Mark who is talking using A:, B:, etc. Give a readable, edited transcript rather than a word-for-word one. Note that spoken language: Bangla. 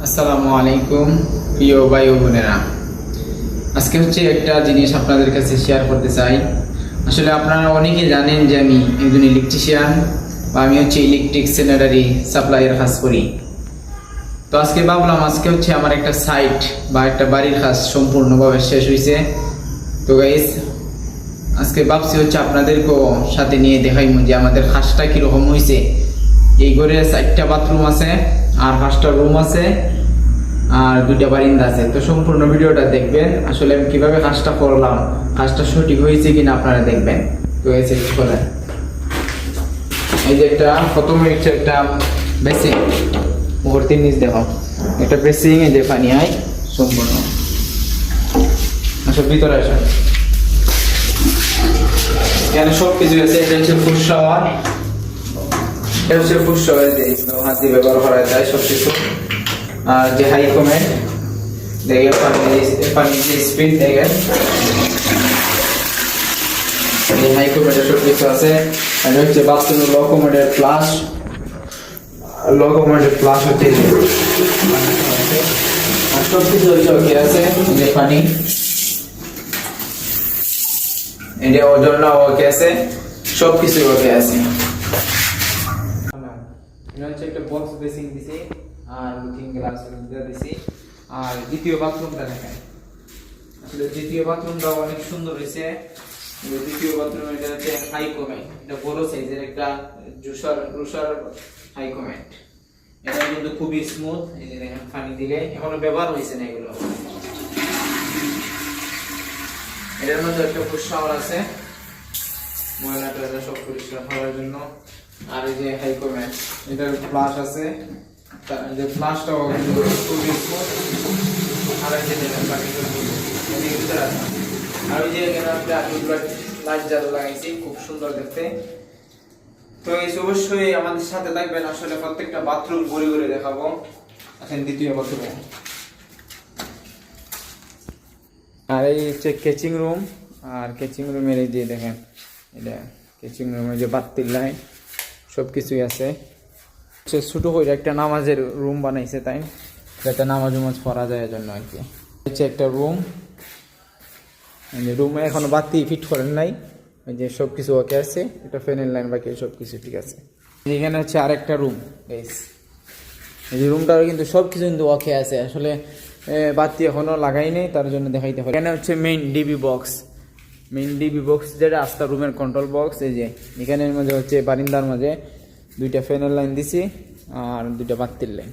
A: আসসালামু আলাইকুম প্রিয় ভাই ও বোনেরা, আজকে একটা জিনিস আপনাদের কাছে শেয়ার করতে চাই। আসলে আপনারা অনেকে জানেন যে আমি একজন ইলেকট্রিশিয়ান বা আমি ইলেকট্রিক স্যানিটারি সাপ্লাইয়ের কাজ করি। তো আজকে ভাবলাম আমার একটা সাইট বা একটা বাড়ির কাজ সম্পূর্ণভাবে শেষ হয়েছে। তো গাইস, আজকে ভাবছি আপনাদেরকেও সাথে নিয়ে দেখাইমু যে আমাদের কাজটা কীরকম হয়েছে। এই ঘরে 4টা বাথরুম আছে আর 5টা রুম আছে আর 2টা বারিন্দা আছে। তো সম্পূর্ণ ভিডিওটা দেখবেন, আসলে আমি কিভাবে কাজটা করলাম, কাজটা সঠিক হয়েছে কিনা আপনারা দেখবেন। তো এসে করেন, এই যে প্রথমে একটা বেসিং ভর্তি নিচ দেখো, একটা বেসিং, এই যে পানি হয় সম্পূর্ণ। আসলে ভিতরে আসে, এখানে সব কিছু আছে। এটা হচ্ছে ফুড শাওয়ার, এটা হচ্ছে ফুড শাওয়ার, যে হাত দিয়ে ব্যবহার করা যায় সব কিছু। আর যে হাই কমেন্ট দেখেন, পানি যে স্পিড দেখেন, এই হাই কমেন্টের সব কিছু আছে। আর হচ্ছে বাথরুম লো কমেন্টের প্লাস, হচ্ছে আর সব কিছু হচ্ছে ওকে আছে। যে পানি, এটা ওজন ওকে আছে, সব কিছু ওকে আছে। একটা বক্স বেসিং দিছি আর লুকিং গ্লাস দিছি। আর দ্বিতীয় বাথরুমটা দেখেন, আসলে দ্বিতীয় বাথরুমটা অনেক সুন্দর হয়েছে। দ্বিতীয় বাথরুম এটা হচ্ছে হাই কমেন্ট, এটা বড় সাইজের একটা রুসার হাই কমেন্ট। এটা কিন্তু খুবই স্মুথ, এই যে দেখেন পানি দিলে এখনো ব্যবহার হয়েছে না এগুলো। এটার মধ্যে একটা ফুড শাওয়ার আছে, ময়লা টয়লা সব পরিষ্কার করার জন্য। আর এই যে হাই কমেন্ট, এটার ফ্লাশ আছে, যে ফ্লাশটাও কিন্তু খুবই স্মুথ। আর এই যে পানি ভিতরে আছে। আর ওই যে এখানে একটা লাইট জাল লাগাইছি, খুব সুন্দর দেখতে। তো এই অবশ্যই আমাদের সাথে থাকবেন, আসলে প্রত্যেকটা বাথরুম ঘুরে ঘুরে দেখাবো। এখন দ্বিতীয় বাথরুমে, আর এই হচ্ছে কেচিং রুম। আর কেচিং রুমের এই যে দেখেন, এটা কেচিং রুমের যে বাতির লাইন সব কিছুই আছে। ছোট করে একটা নামাজের রুম বানাইছে, তাই যাতে নামাজ পড়া যায় এর জন্য আর কি। হচ্ছে একটা রুম, রুমে এখনো বাতি ফিট করেন নাই, ওই যে সব কিছু ওকে আছে। এটা ফ্যানের লাইন বাকি সব কিছু ঠিক আছে। এখানে হচ্ছে আরেকটা রুম, এই যে রুমটারও কিন্তু সব কিছু কিন্তু ওকে আছে। আসলে বাতি এখনো লাগাই নেই, তার জন্য দেখাইতে হবে। এখানে হচ্ছে মেইন ডিবি বক্স, যেটা আস্তা রুমের কন্ট্রোল বক্স। এই যে এখানের মাঝে হচ্ছে বারিন্দার মাঝে 2টা ফ্যানের লাইন দিছি আর 2টা বাতির লাইন।